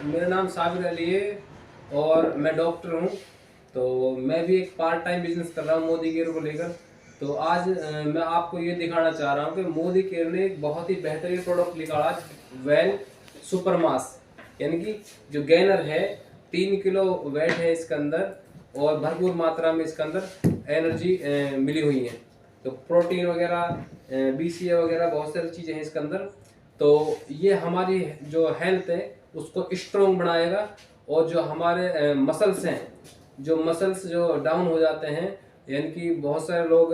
मेरा नाम साबिर अली है और मैं डॉक्टर हूँ। तो मैं भी एक पार्ट टाइम बिजनेस कर रहा हूँ मोदी केयर को लेकर। तो आज मैं आपको ये दिखाना चाह रहा हूँ कि मोदी केयर ने एक बहुत ही बेहतरीन प्रोडक्ट निकाला, वेल सुपर मास, यानी कि जो गेनर है 3 किलो वेट है इसके अंदर और भरपूर मात्रा में इसके अंदर एनर्जी मिली हुई है। तो प्रोटीन वगैरह BCA वगैरह बहुत सारी चीज़ें हैं इसके अंदर। तो ये हमारी जो हेल्थ है उसको स्ट्रोंग बनाएगा और जो हमारे मसल्स हैं, जो मसल्स जो डाउन हो जाते हैं, यानी कि बहुत सारे लोग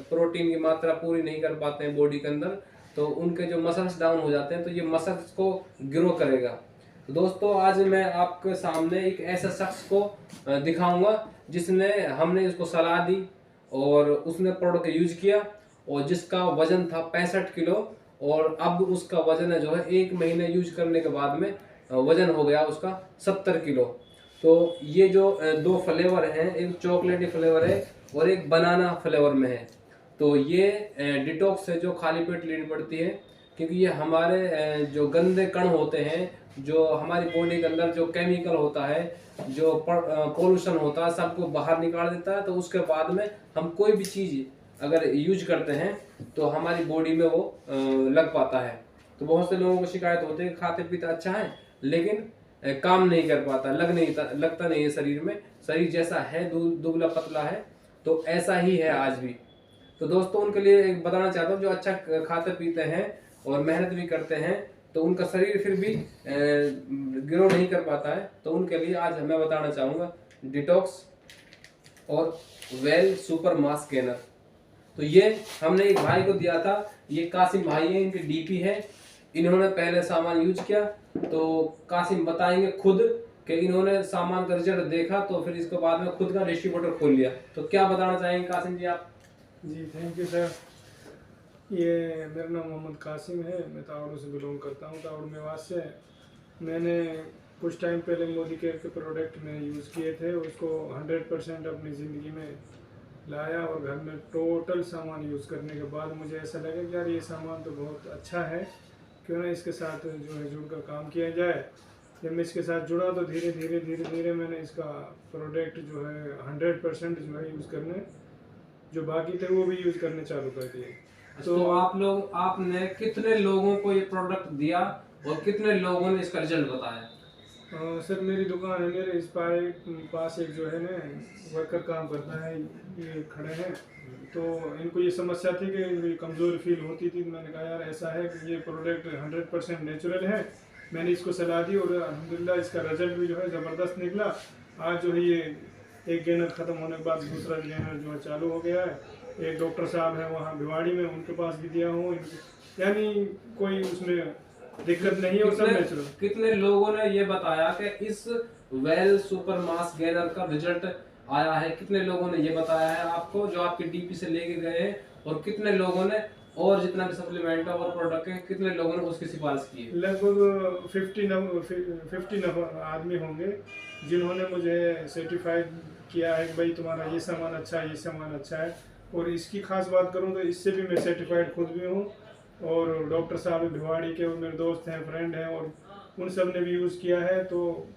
प्रोटीन की मात्रा पूरी नहीं कर पाते हैं बॉडी के अंदर, तो उनके जो मसल्स डाउन हो जाते हैं तो ये मसल्स को ग्रो करेगा। तो दोस्तों आज मैं आपके सामने एक ऐसा शख्स को दिखाऊंगा जिसने हमने इसको सलाह दी और उसने प्रोडक्ट यूज किया और जिसका वजन था 65 किलो और अब उसका वजन है जो है 1 महीने यूज करने के बाद में वजन हो गया उसका 70 किलो। तो ये जो दो फ्लेवर हैं, एक चॉकलेटी फ्लेवर है और एक बनाना फ्लेवर में है। तो ये डिटॉक्स है जो खाली पेट लेनी पड़ती है, क्योंकि ये हमारे जो गंदे कण होते हैं, जो हमारी बॉडी के अंदर जो केमिकल होता है, जो पोल्यूशन होता है, सबको बाहर निकाल देता है। तो उसके बाद में हम कोई भी चीज़ अगर यूज करते हैं तो हमारी बॉडी में वो लग पाता है। तो बहुत से लोगों को शिकायत होती है कि खाते पीते अच्छा है लेकिन काम नहीं कर पाता, लगता नहीं है शरीर में, शरीर जैसा है दुबला पतला है, तो ऐसा ही है आज भी। तो दोस्तों उनके लिए एक बताना चाहता हूँ जो अच्छा खाते पीते हैं और मेहनत भी करते हैं तो उनका शरीर फिर भी ग्रो नहीं कर पाता है, तो उनके लिए आज मैं बताना चाहूँगा डिटॉक्स और वेल सुपर मास गेनर। तो ये हमने एक भाई को दिया था, ये कासिम भाई है, इनके DP है, इन्होंने पहले सामान यूज किया। तो कासिम बताएंगे खुद कि इन्होंने सामान का रिजल्ट देखा तो फिर इसके बाद में खुद का डिस्ट्रीब्यूटर खोल लिया। तो क्या बताना चाहेंगे कासिम जी आप? जी थैंक यू सर। ये मेरा नाम मोहम्मद कासिम है, मैं तावड़ से बिलोंग करता हूँ, तावड़ मेवात से। मैंने कुछ टाइम पहले मोदी केयर के प्रोडक्ट में यूज़ किए थे, उसको 100% अपनी ज़िंदगी में लाया और घर में टोटल सामान यूज़ करने के बाद मुझे ऐसा लगा कि यार ये सामान तो बहुत अच्छा है, क्यों ना इसके साथ जो है जुड़कर काम किया जाए। जब मैं इसके साथ जुड़ा तो धीरे धीरे मैंने इसका प्रोडक्ट जो है 100% जो है यूज़ करने, जो बाकी थे वो भी यूज़ करने चालू कर दिए। तो आपने कितने लोगों को ये प्रोडक्ट दिया और कितने लोगों ने इसका रिजल्ट बताया? सर मेरी दुकान है, मेरे इस पास एक जो है ना वर्कर काम करता है, ये खड़े हैं, तो इनको ये समस्या थी कि इनको ये कमज़ोरी फील होती थी। मैंने कहा यार ऐसा है कि ये प्रोडक्ट 100% नेचुरल है, मैंने इसको सलाह दी और अल्हम्दुलिल्लाह इसका रिजल्ट भी जो है ज़बरदस्त निकला। आज जो है ये एक गेनर ख़त्म होने के बाद दूसरा गेनर जो है चालू हो गया है। एक डॉक्टर साहब हैं वहाँ भिवाड़ी में, उनके पास भी दिया हूँ, यानी कोई उसमें दिक्कत नहीं है और सब नेचुरल। कितने लोगों ने ये बताया कि इस वेल सुपर मास गेनर का रिजल्ट आया है? कितने लोगों ने ये बताया है आपको जो आपके DP से लेके गए हैं? और कितने लोगों ने और जितना भी सप्लीमेंट और प्रोडक्ट है कितने लोगों ने उसकी सिफारिश की है? लगभग 50 आदमी होंगे जिन्होंने मुझे सर्टिफाइड किया है कि भाई तुम्हारा ये सामान अच्छा है, ये सामान अच्छा है। और इसकी खास बात करूँ तो इससे भी मैं सर्टिफाइड खुद भी हूँ, और डॉक्टर साहब भिवाड़ी के और मेरे दोस्त हैं, फ्रेंड हैं, और उन सब ने भी यूज़ किया है। तो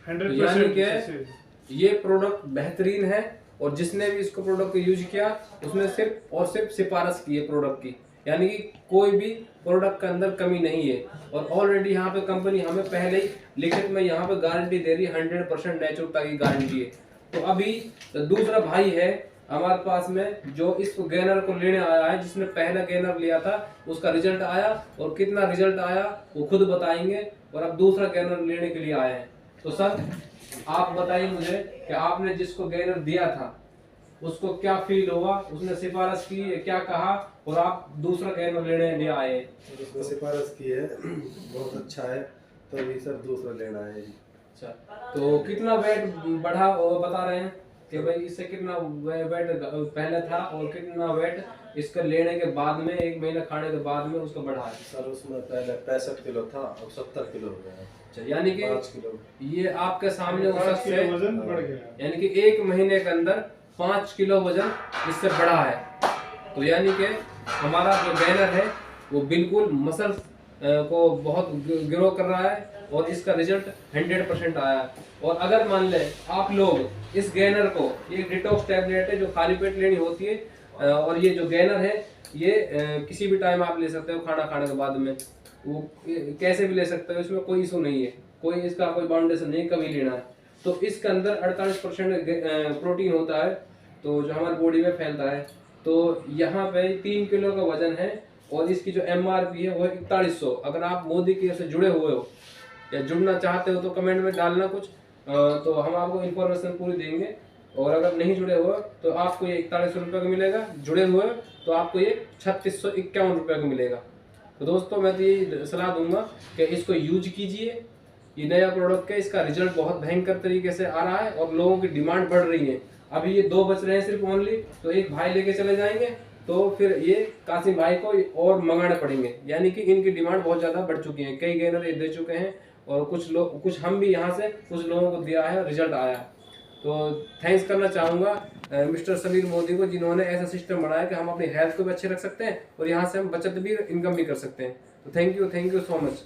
100% ये प्रोडक्ट बेहतरीन है और जिसने भी इसको प्रोडक्ट को यूज किया उसने सिर्फ और सिर्फ सिफारिश की है प्रोडक्ट की, यानी कि कोई भी प्रोडक्ट के अंदर कमी नहीं है। और ऑलरेडी यहाँ पे कंपनी हमें पहले ही लिखित में यहाँ पे गारंटी दे रही है, 100% नेचुरलता की गारंटी है। तो अभी दूसरा भाई है हमारे पास में जो इस गेनर को लेने आया है, जिसने पहला गेनर लिया था उसका रिजल्ट आया और कितना रिजल्ट आया वो खुद बताएंगे, और अब दूसरा गेनर लेने के लिए आए हैं। तो सर आप बताइए मुझे कि आपने जिसको गेनर दिया था उसको क्या फील हुआ, उसने सिफारिश की, क्या कहा, और आप दूसरा गेनर लेने लिए आए? उसको सिफारिश की है, बहुत अच्छा है, तभी सर दूसरा लेना है। अच्छा, तो कितना वेट बढ़ा वो बता रहे हैं कि भाई इससे कितना वेट पहले था और कितना वेट इसका लेने के बाद में 1 महीना खाने के बाद में उसका बढ़ा है? सर उसमें पहले 65 किलो था, अब 70 किलो हो गया। अच्छा, यानी कि 5 किलो ये आपके सामने हो सकता है, वजन बढ़ गया, यानी कि 1 महीने के अंदर 5 किलो वजन इससे बढ़ा है। तो यानी कि हमारा जो गेनर है वो बिल्कुल मसल को बहुत ग्रो कर रहा है और इसका रिजल्ट 100% आया है। और अगर मान ले आप लोग इस गैनर को, ये डिटॉक्स टैबलेट है जो खाली पेट लेनी होती है, और ये जो गैनर है ये किसी भी टाइम आप ले सकते हो, खाना खाने के बाद में वो कैसे भी ले सकते हो, इसमें कोई इशू नहीं है, कोई इसका कोई बाउंडेशन नहीं कभी लेना है। तो इसके अंदर 48% प्रोटीन होता है तो जो हमारी बॉडी में फैलता है। तो यहाँ पे 3 किलो का वजन है और इसकी जो MRP है वो है 4100। अगर आप मोदी केयर से जुड़े हुए हो या जुड़ना चाहते हो तो कमेंट में डालना कुछ, तो हम आपको इन्फॉर्मेशन पूरी देंगे। और अगर नहीं जुड़े हुए तो आपको ये 4100 रुपये का मिलेगा, जुड़े हुए तो आपको ये 3651 रुपये का मिलेगा। तो दोस्तों मैं तो ये सलाह दूंगा कि इसको यूज कीजिए, ये नया प्रोडक्ट है, इसका रिजल्ट बहुत भयंकर तरीके से आ रहा है और लोगों की डिमांड बढ़ रही है। अभी ये 2 बच रहे हैं सिर्फ ओनली, तो एक भाई लेके चले जाएंगे तो फिर ये कासिम भाई को और मंगाने पड़ेंगे, यानी कि इनकी डिमांड बहुत ज़्यादा बढ़ चुकी है। कई गैनर ये दे चुके हैं और कुछ हम भी यहाँ से कुछ लोगों को दिया है, रिजल्ट आया। तो थैंक्स करना चाहूँगा मिस्टर समीर मोदी को, जिन्होंने ऐसा सिस्टम बनाया कि हम अपनी हेल्थ को भी अच्छे रख सकते हैं और यहाँ से हम बचत भी, इनकम भी कर सकते हैं। तो थैंक यू सो मच।